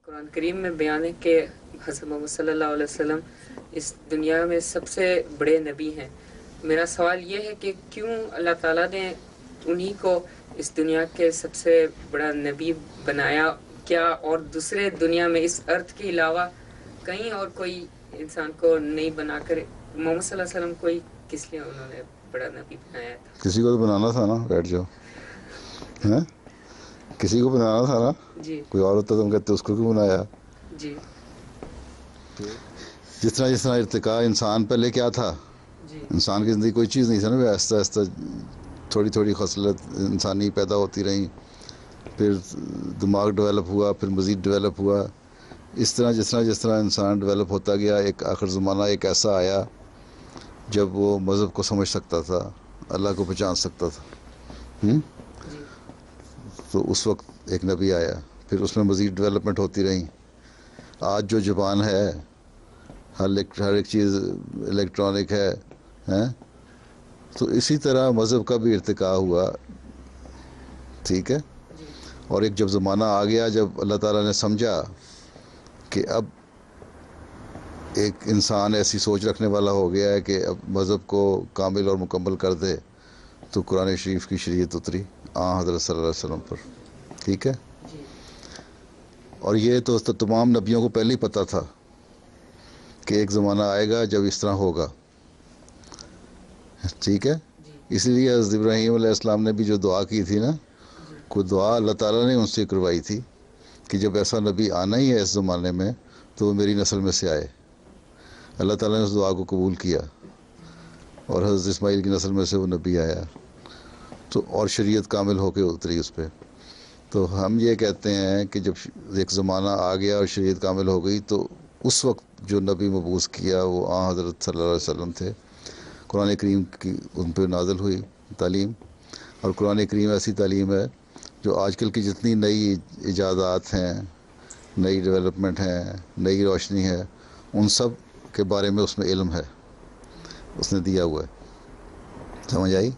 قرآن کریم میں بیان ہے کہ حضرت محمد صلی اللہ علیہ وسلم اس دنیا میں سب سے بڑے نبی ہیں. میرا سوال یہ ہے کہ کیوں اللہ تعالیٰ نے انہی کو اس دنیا کے سب سے بڑا نبی بنایا؟ کیا اور دوسرے دنیا میں اس ارتھ کے علاوہ کہیں اور کوئی انسان کو نہیں بنا کر محمد صلی اللہ علیہ وسلم کو ہی کس لیے انہوں نے بڑا نبی بنایا تھا؟ کسی کو تو بنانا تھا نا، بیٹھ جاؤ. ہیں؟ کسی کو بنانا تھا نا. جی کوئی اور ہوتا تم کہتے اس کو کیوں بنایا؟ جی جس طرح ارتقاء انسان پہلے کیا تھا، جی انسان کی زندگی کوئی چیز نہیں تھا نا، آہستہ آہستہ تھوڑی تھوڑی خصلت انسانی پیدا ہوتی رہیں، پھر دماغ ڈیولپ ہوا، پھر مزید ڈیولپ ہوا. اس طرح جس طرح انسان ڈیولپ ہوتا گیا، ایک آخر زمانہ ایک ایسا آیا جب وہ مذہب کو سمجھ سکتا تھا، اللہ کو پہچان سکتا تھا. جی تو اس وقت ایک نبی آیا، پھر اس میں مزید ڈیولپمنٹ ہوتی رہیں. آج جو زبان ہے، ہر ایک چیز الیکٹرانک ہے، تو اسی طرح مذہب کا بھی ارتقاء ہوا. ٹھیک ہے. جی اور ایک جب زمانہ آ گیا جب اللہ تعالیٰ نے سمجھا کہ اب ایک انسان ایسی سوچ رکھنے والا ہو گیا ہے کہ اب مذہب کو کامل اور مکمل کر دے، تو قرآن شریف کی شریعت اتری حضرت صلی اللہ علیہ وسلم پر. ٹھیک ہے. جی اور یہ تو تمام نبیوں کو پہلے ہی پتہ تھا کہ ایک زمانہ آئے گا جب اس طرح ہوگا. ٹھیک ہے. جی اس لیے حضرت ابراہیم علیہ السلام نے بھی جو دعا کی تھی نا، جی کوئی دعا اللہ تعالیٰ نے ان سے کروائی تھی کہ جب ایسا نبی آنا ہی ہے اس زمانے میں تو وہ میری نسل میں سے آئے. اللہ تعالیٰ نے اس دعا کو قبول کیا اور حضرت اسماعیل کی نسل میں سے وہ نبی آیا، تو اور شریعت کامل ہو کے اتری اس پہ. تو ہم یہ کہتے ہیں کہ جب ایک زمانہ آ گیا اور شریعت کامل ہو گئی، تو اس وقت جو نبی مبعوث کیا وہ حضرت صلی اللہ علیہ وسلم تھے. قرآن کریم کی ان پہ نازل ہوئی تعلیم، اور قرآن کریم ایسی تعلیم ہے جو آج کل کی جتنی نئی ایجادات ہیں، نئی ڈیولپمنٹ ہیں، نئی روشنی ہے، ان سب کے بارے میں اس میں علم ہے، اس نے دیا ہوا ہے. سمجھ آئی؟